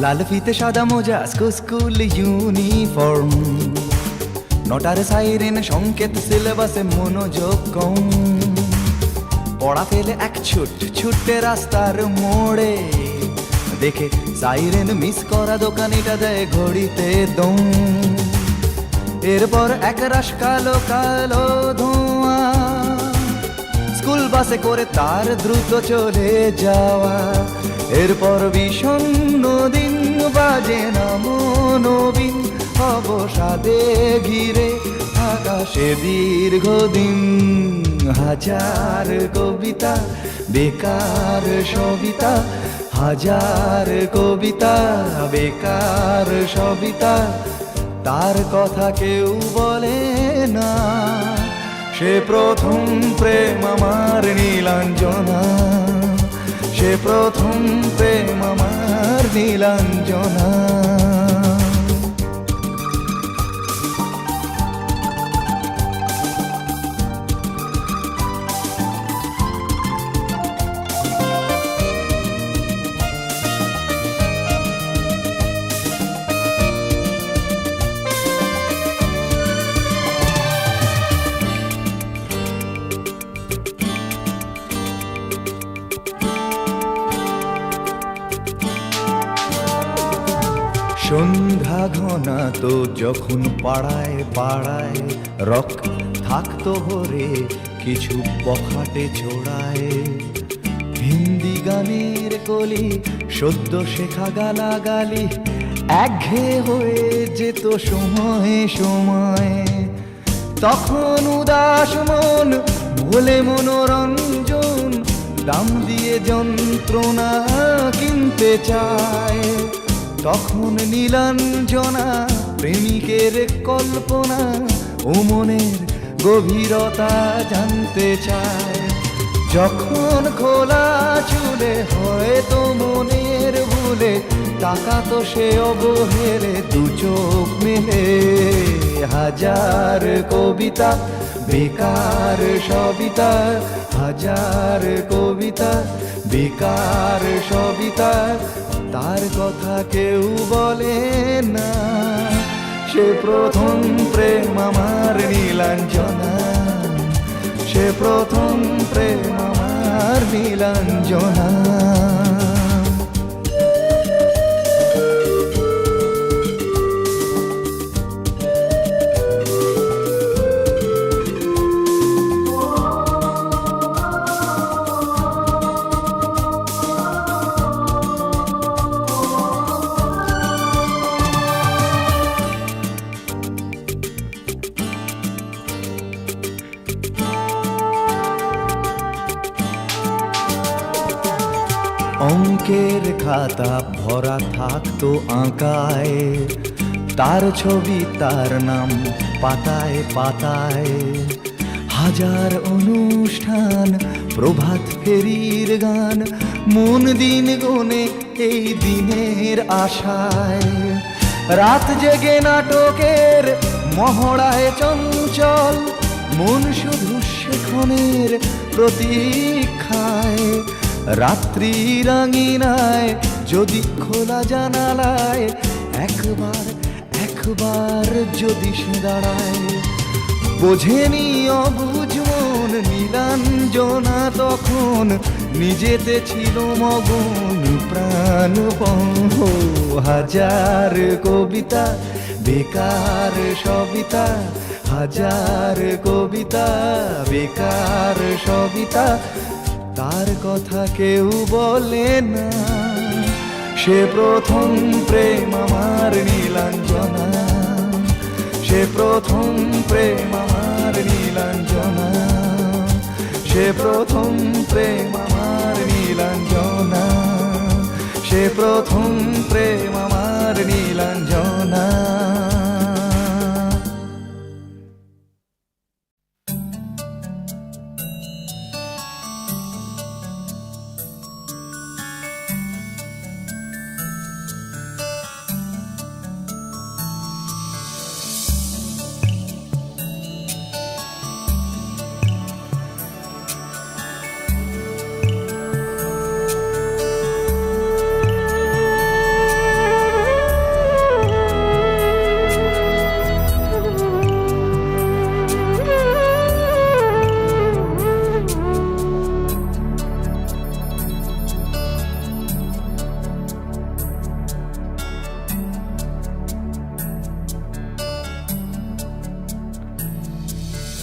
লাল ফিতে সাদা মোজা স্কুল ইউনিফর্ম, নটার সাইরেন সংকেত সিলেবাসে মনোযোগ কম। পড়া ফেলে এক ছুটে রাস্তার মোড়ে, দেখে সাইরেন মিস করা দোকানিটা দেয় ঘড়িতে দম। এরপর এক রাশ কালো কালো ধোঁয়া, স্কুল বাসে করে তার দ্রুত চলে যাওয়া। এরপর বিষণ্ণ দিন বাজে না মনোবিন, অবসাদে ঘিরে আকাশে দীর্ঘদিন। হাজার কবিতা বেকার সবিতা, হাজার কবিতা বেকার সবিতা, তার কথা কেউ বলে না। সে প্রথম প্রেম আমার নীলাঞ্জনা, সে প্রথম প্রেম আমার নীলাঞ্জনা। সন্ধ্যা ঘনা তো যখন পাড়ায় পাড়ায় রক থাকতো ভরে কিছু বখাটে ছোড়ায়। হিন্দি গানের কলি সদ্য শেখা গালাগালি একঘেয়ে হয়ে যেত সময়ে সময়ে। তখন উদাস মন ভোলে মনোরঞ্জন, দাম দিয়ে যন্ত্রণা কিনতে চায়। তখন নীলাঞ্জনা প্রেমিকের কল্পনা ও মনের গভীরতা জানতে চায়। যখন খোলা চুলে হয়তো মনের ভুলে তাকাতো সে অবহেলে দু চোখ মেলে। হাজার কবিতা বেকার সবিতা, হাজার কবিতা বেকার সবিতা, তার কথা কেউ বলে না। সে প্রথম প্রেম আমার নীলাঞ্জনা, সে প্রথম প্রেম আমার নীলাঞ্জনা। অঙ্কের খাতা ভরা থাকতো আঁকায়, তার ছবি তার নাম পাতায় পাতায়। হাজার অনুষ্ঠান প্রভাত ফেরির গান, মন দিন গোনে এই দিনের আশায়। রাত জেগে নাটকের মহড়ায় চঞ্চল, মন শুধু সেক্ষণের প্রতীক্ষায়। রাত্রি রাঙিনায় যদি খোলা জানালায় একবার একবার যদি সে দাঁড়ায়। বোঝেনি অবুঝ মন নীলাঞ্জনা তখন, নিজেতে ছিল মগন প্রাণপণ। হাজার কবিতা বেকার সবিতা, হাজার কবিতা বেকার সবিতা, তার কথা কেউ বলে না। সে প্রথম প্রেম আমার নীলাঞ্জনা, সে প্রথম প্রেম আমার নীলাঞ্জনা, সে প্রথম প্রেম আমার নীলাঞ্জনা, সে প্রথম প্রেম আমার নীলাঞ্জনা।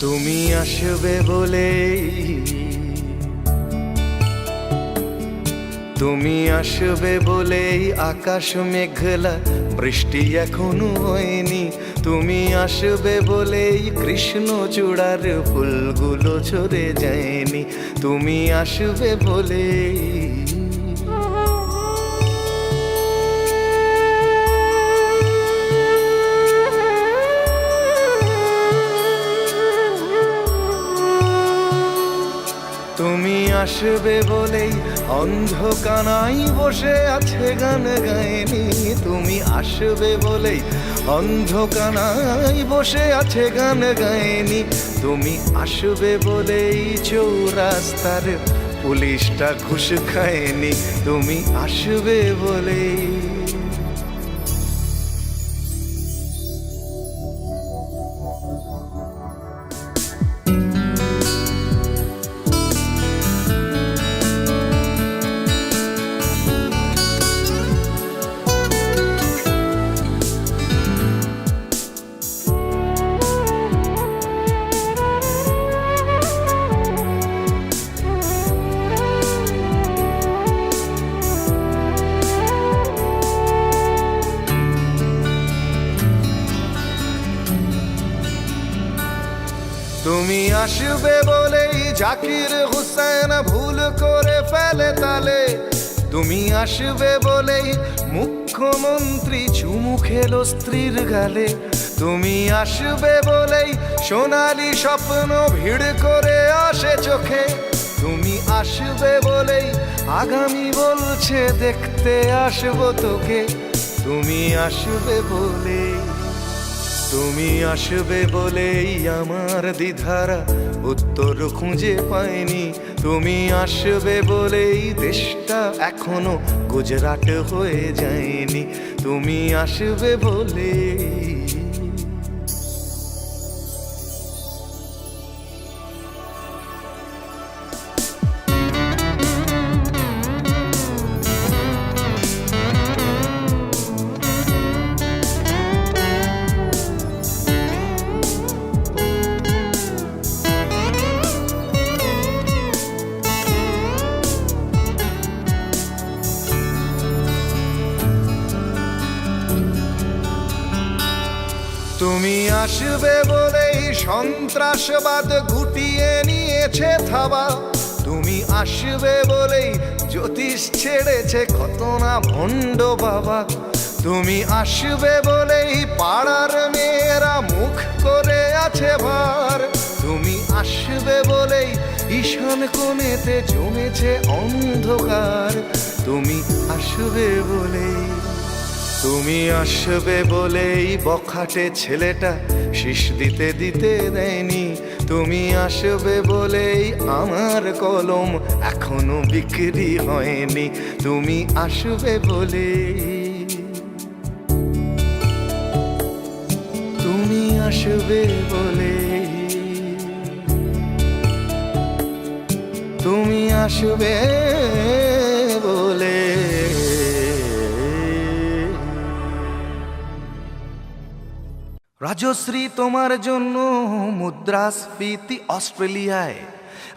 তুমি আসবে বলেই, তুমি আসবে বলেই আকাশ মেঘলা, বৃষ্টি এখনো হয়নি। তুমি আসবে বলেই কৃষ্ণ চূড়ার ফুলগুলো ঝরে যায়নি। তুমি আসবে বলেই, তুমি আসবে বলেই অন্ধকানাই বসে আছে গান গায়নি। তুমি আসবে বলেই অন্ধকানাই বসে আছে গান গায়নি। তুমি আসবে বলেই চৌরাস্তার পুলিশটা ঘুষ খায়নি। তুমি আসবে বলেই, তুমি আসবে বলেই জাকির হুসেন ভুল করে ফেলে তালে। তুমি আসবে বলেই মুখ্যমন্ত্রী চুমু খেলো স্ত্রীর গালে। তুমি আসবে বলেই সোনালি স্বপ্ন ভিড় করে আসে চোখে। তুমি আসবে বলেই আগামী বলছে দেখতে আসবো তোকে। তুমি আসবে বলেই, তুমি আসবে বলেই আমার দ্বিধারা উত্তর খুঁজে পায়নি। তুমি আসবে বলেই দেশটা এখনো গুজরাট হয়ে যায়নি। তুমি আসবে বলেই, তুমি আসবে বলেই সন্ত্রাসবাদ গুটিয়ে নিয়েছে থাবা। তুমি আসবে বলেই জ্যোতিষ ছেড়েছে কত না ভণ্ড বাবা। তুমি আসবে বলেই পাড়ার মেয়েরা মুখ করে আছে ভার। তুমি আসবে বলেই ঈশান কোণেতে জমেছে অন্ধকার। তুমি আসবে বলেই, তুমি আসবে বলেই বখাটে ছেলেটা শীষ দিতে দিতে দেয়নি। তুমি আসবে বলেই আমার কলম এখনো বিক্রি হয়নি। তুমি আসবে বলেই, তুমি আসবে বলেই, তুমি আসবে বলে। রাজশ্রী তোমার জন্য মুদ্রাস্ফীতি অস্ট্রেলিয়ায়।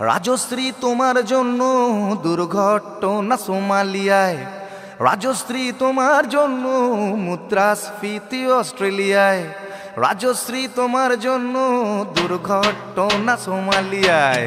রাজশ্রী তোমার জন্য দুর্ঘটনা সোমালিয়ায়। রাজশ্রী তোমার জন্য মুদ্রাস্ফীতি অস্ট্রেলিয়ায়। রাজশ্রী তোমার জন্য দুর্ঘটনা সোমালিয়ায়।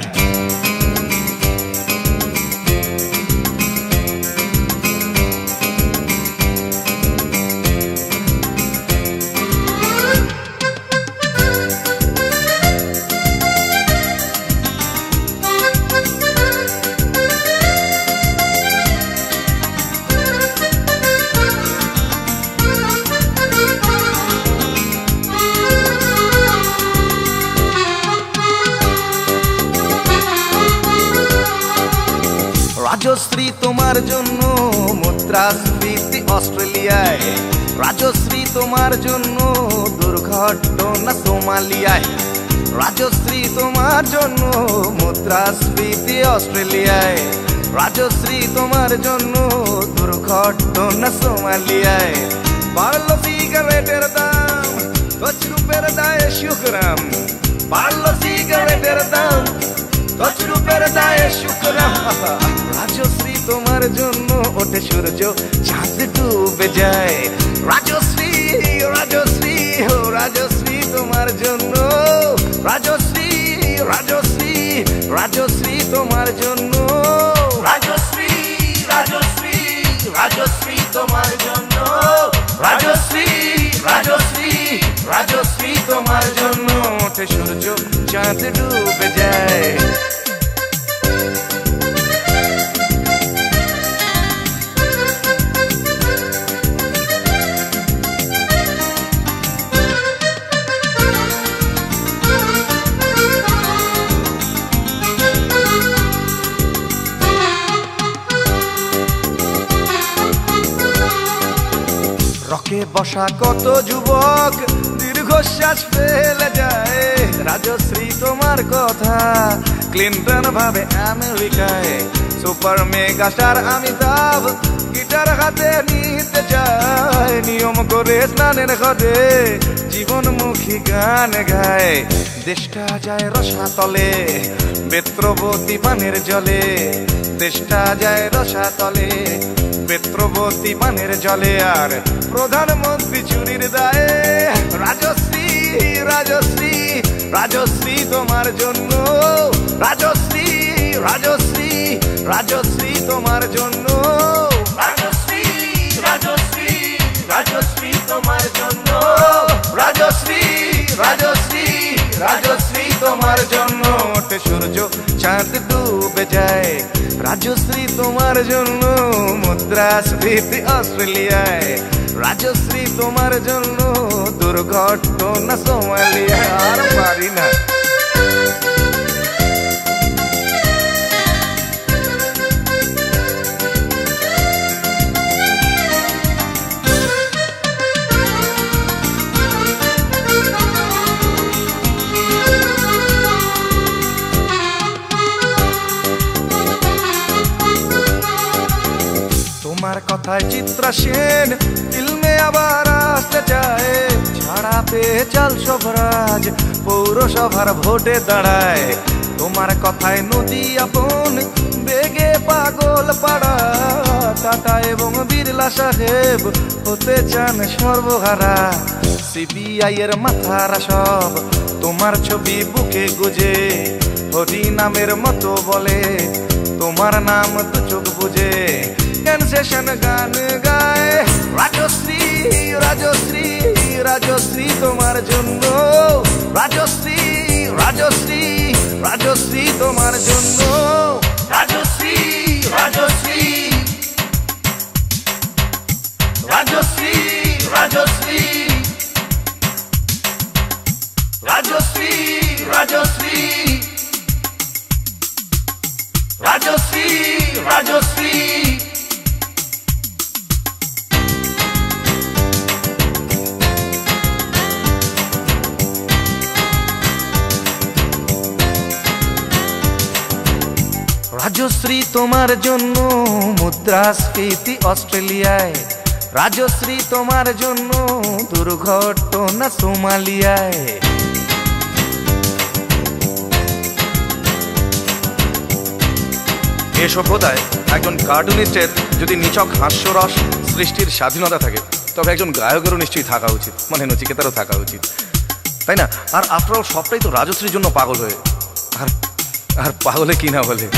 রাজশ্রী তোমার জন্য মুদ্রাস্ফীতি অস্ট্রেলিয়ায়। রাজশ্রী তোমার জন্য দুর্ঘটনা সোমালিয়ায়। রাজশ্রী তোমার জন্য মুদ্রাস্ফীতি অস্ট্রেলিয়ায়। রাজশ্রী তোমার জন্য দুর্ঘটনা সোমালিয়ায়। বাড়লো সিগারেটের দাম, 5 রুপের দায়ে 100 গ্রাম। বাড়লো সিগারেটের দাম, তছরূপের দায়ে শুকরাম। রাজশ্রী তোমার জন্য ওঠে সূর্য, চাঁদ ডুবে যায়। রাজশ্রী রাজশ্রী ও রাজশ্রী তোমার জন্য, রাজশ্রী রাজশ্রী রাজশ্রী তোমার জন্য, রাজশ্রী রাজশ্রী রাজশ্রী তোমার জন্য, রাজশ্রী রাজশ্রী রাজশ্রী তোমার জন্য ওঠে সূর্য, চাঁদ ডুবে যায়। রকে বসা কত যুবক দীর্ঘশ্বাস ফেলে যায়। রাজশ্রী তোমার কথা ক্লিন্টন ভাবে আমেরিকায়। Super mega star Amitabh guitar হাতে নিতে চায়। নিয়ম করে স্নানের ঘরে জীবনমুখী গান গায়। দেশটা যায় রসাতলে বেত্রবতী পানের জলে, দেশটা যায় রসাতলে বেত্রবতী পানের জলে। আর প্রধানমন্ত্রী চুরির দায়ে। রাজশ্রী রাজশ্রী রাজশ্রী তোমার জন্য, রাজশ্রী রাজশ্রী রাজশ্রী তোমার জন্য, রাজশ্রী রাজশ্রী রাজশ্রী তোমার জন্য, রাজশ্রী রাজশ্রী রাজশ্রী তোমার জন্য ওঠে সূর্য, চাঁদ ডুবে যায়। রাজশ্রী তোমার জন্য মুদ্রাস্ফীতি অস্ট্রেলিয়ায়। রাজশ্রী তোমার জন্য দুর্ঘটনা সোমালিয়া। আর পারি না। তোমার কথায় চিত্রা সেন ফিল্মে আবার আসতে চায়। ছাড়া পেয়ে চাল সবরাজ পৌরসভার ভোটে দাঁড়ায়। তোমার কথায় নদী আপন বেগে পাগল পাড়া। টাটা এবং বিড়লা সাহেব হতে চান সর্বহারা। সিবিআই এর মাথারা সব তোমার ছবি বুকে গুজে। হরি নামের মতো বলে তোমার নাম তো চোখ বুঝে। সেশন গান গায়। রাজশ্রী রাজশ্রী রাজশ্রী তোমার জন্য, রাজশ্রী রাজশ্রী রাজশ্রী তোমার জন্য, রাজশ্রী রাজশ্রী রাজশ্রী রাজশ্রী রাজশ্রী রাজশ্রী রাজশ্রী রাজশ্রী। রাজশ্রী তোমার জন্য মুদ্রাস্ফীতি অস্ট্রেলিয়ায়। রাজশ্রী তোমার জন্য দুর্ঘটনা সোমালিয়ায়। এ সভ্যতায় একজন কার্টুনিস্টের যদি নিছক হাস্যরস সৃষ্টির স্বাধীনতা থাকে, তবে একজন গায়কেরও নিশ্চয়ই থাকা উচিত, মানে নচিকেতারও থাকা উচিত, তাই না? আর আফটার অল সবটাই তো রাজশ্রীর জন্য পাগল হয়ে। আর পাগলে কি না বলে।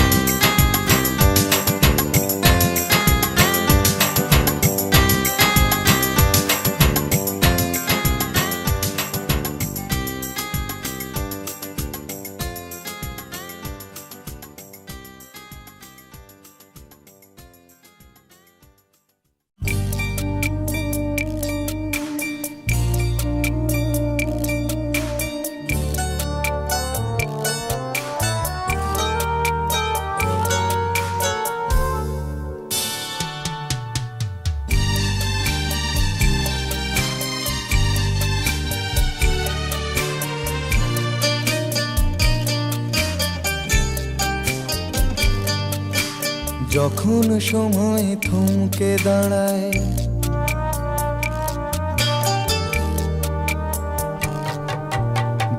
যখন সময় থমকে দাঁড়ায়,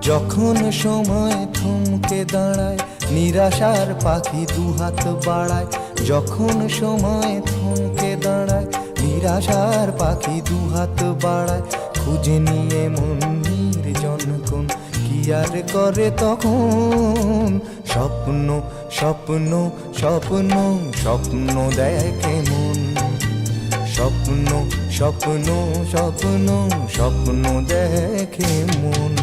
যখন সময় থমকে দাঁড়ায় নিরাশার পাখি দুহাত বাড়ায়, যখন সময় থমকে দাঁড়ায় নিরাশার পাখি দুহাত বাড়ায়, খুঁজে নিয়ে মন নির্জন কোন কি আর করে তখন। স্বপ্ন স্বপ্ন স্বপ্ন স্বপ্ন দেখে মন, স্বপ্ন স্বপ্ন স্বপ্ন স্বপ্ন দেখে মন।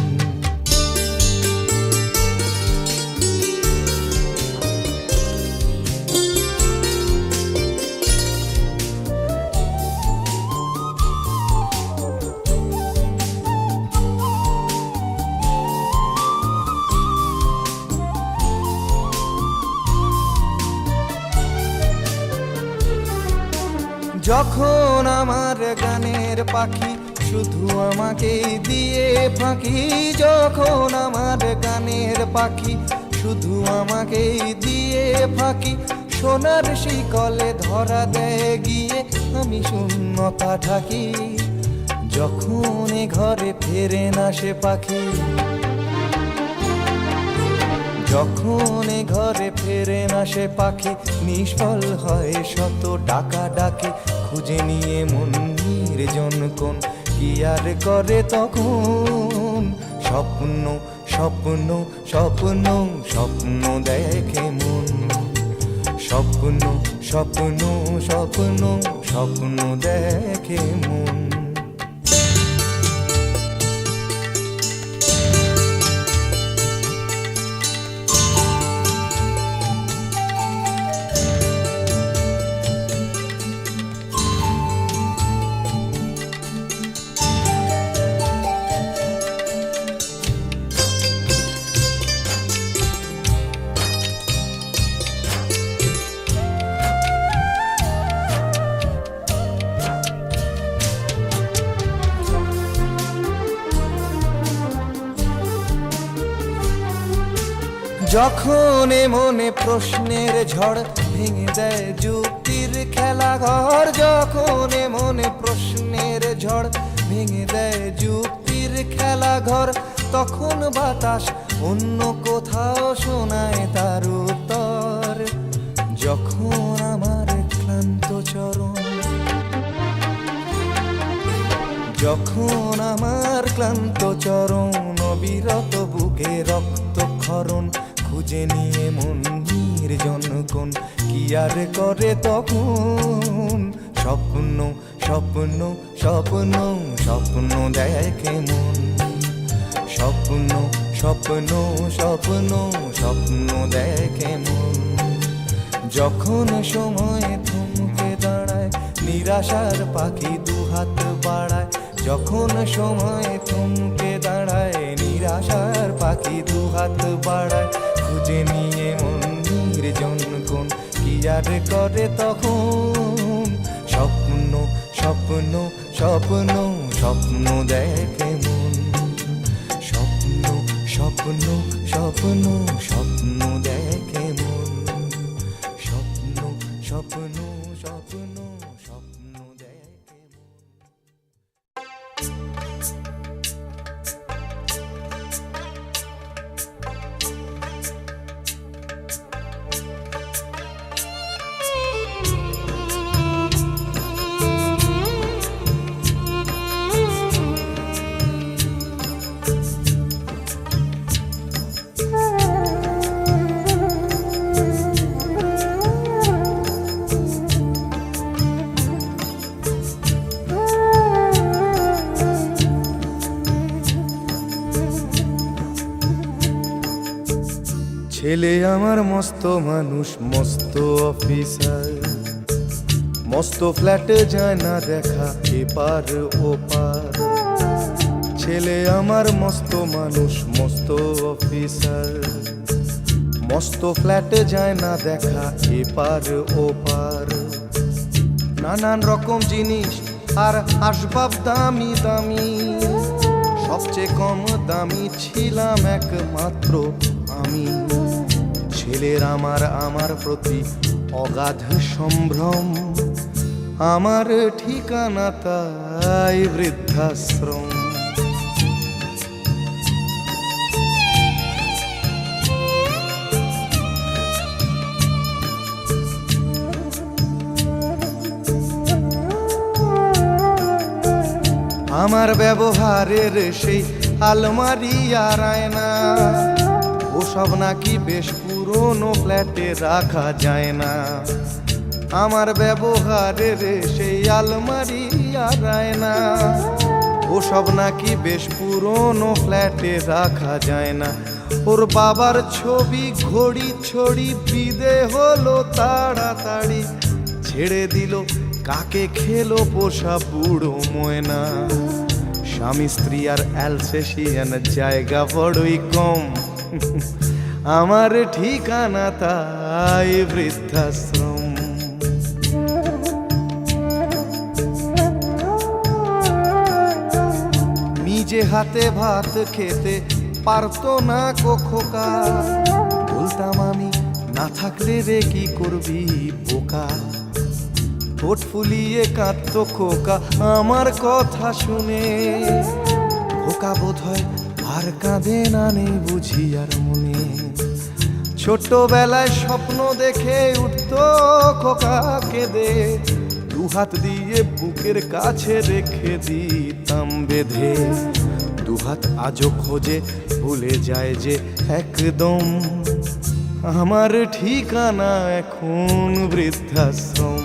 যখন আমার গানের পাখি শুধু আমাকে দিয়ে ফাঁকি, যখন আমার গানের পাখি শুধু আমাকে দিয়ে ফাঁকি, সোনার শিকলে ধরা দেয় গিয়ে আমি শূন্যতা ঢাকি। যখন এ ঘরে ফেরে না সে পাখি, যখন এ ঘরে ফেরে না সে পাখি, নিষ্ফল হয় শত ডাকা ডাকি, খুঁজে নিয়ে মন নির্জন কোন কি আর করে তখন। স্বপ্ন স্বপ্ন স্বপ্ন স্বপ্ন দেখে মন, স্বপ্ন স্বপ্ন স্বপ্ন স্বপ্ন দেখে মন। যখন এ মনে প্রশ্নের ঝড় ভেঙে দেয় যুক্তির খেলা ঘর, যখন এ মনে প্রশ্নের ঝড় ভেঙে দেয় যুক্তির খেলা ঘর, তখন বাতাস অন্য কোথাও শোনায় তার উত্তর। যখন আমার ক্লান্ত চরণ, যখন আমার ক্লান্ত চরণ অবিরত বুকে রক্তক্ষরণ, খুঁজে নিয়ে মন নির্জন কোন কি আর করে তখন। স্বপ্ন স্বপ্ন স্বপ্ন স্বপ্ন দেখে মন, স্বপ্ন স্বপ্ন স্বপ্ন স্বপ্ন দেখে মন। যখন সময় থমকে দাঁড়ায় নিরাশার পাখি দুহাত বাড়ায়, যখন সময় থমকে দাঁড়ায় নিরাশার পাখি দুহাত বাড়ায়, খুঁজে নিয়ে মন নির্জন কোন কি আর করে তখন। স্বপ্ন স্বপ্ন স্বপ্ন স্বপ্ন দেখে মন, স্বপ্ন স্বপ্ন স্বপ্ন স্বপ্ন দেখে মন, স্বপ্ন স্বপ্ন স্বপ্ন স্বপ্ন দেখে মন। ছেলে আমার মস্ত মানুষ মস্ত অফিসার, মস্ত ফ্ল্যাটে যায় না দেখা এপার ওপার। ছেলে আমার মস্ত মানুষ মস্ত অফিসার, মস্ত ফ্ল্যাটে যায় না দেখা এপার ওপার। নানান রকম জিনিস আর আসবাব দামি দামি, সবচেয়ে কম দামি ছিলাম একমাত্র আমি। ছেলের আমার প্রতি অগাধ সম্ভ্রম, আমার ঠিকানা তাই বৃদ্ধাশ্রম। আমার ব্যবহারের সেই আলমারি আর আয়না ওসব নাকি বেশ পুরনো ফ্ল্যাটে রাখা যায় না। আমার ব্যবহারের সেই আলমারি আর আয়না ওসব নাকি বেশ পুরনো ফ্ল্যাটে রাখা যায় না। ওর বাবার ছবি ঘড়ি ছড়ি বিদে হলো তাড়াতাড়ি, ছেড়ে দিল কাকে খেলো পোষা বুড়ো ময়না। স্বামী স্ত্রী আর অ্যালসেশিয়ান জায়গা বড়ই কম, আমার ঠিকানা তাই বৃদ্ধাশ্রম। নিজে হাতে ভাত খেতে পারতো না খোকা, বলতাম আমি না থাকলে রে কি করবি বোকা। ঠোঁট ফুলিয়ে কাঁদতো খোকা আমার কথা শুনে, খোকা বোধ হয় আর কাঁদে না নেই বুঝি আর মনে। ছোট্টবেলায় স্বপ্ন দেখে উঠতো খোকা কেঁদে, দুহাত দিয়ে বুকের কাছে রেখে দিতাম বেঁধে। দুহাত আজও খোঁজে ভুলে যায় যে একদম, আমার ঠিকানা এখন বৃদ্ধাশ্রম।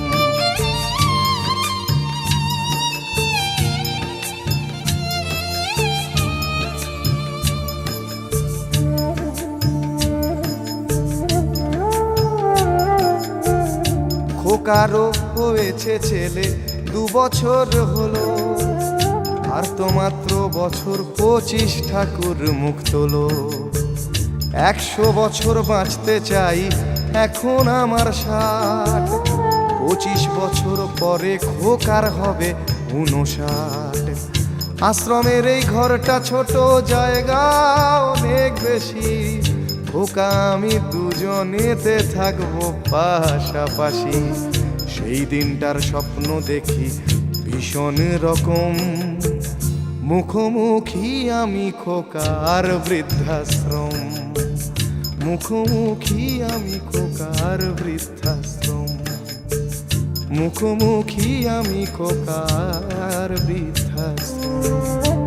খোকারও হয়েছে ছেলে 2 বছর হলো, আর তো মাত্র বছর 25 ঠাকুর মুখ তোলো। 100 বছর বাঁচতে চাই এখন আমার 60, 25 বছর পরে খোকার হবে 59। আশ্রমের এই ঘরটা ছোট, জায়গা অনেক বেশি, খোকা আমি দুজনেতে থাকবো পাশাপাশি। সেই দিনটার স্বপ্ন দেখি ভীষণ রকম, মুখোমুখি আমি খোকার বৃদ্ধাশ্রম। মুখোমুখি আমি খোকার বৃদ্ধাশ্রম। মুখোমুখি আমি খোকার বৃদ্ধাশ্রম।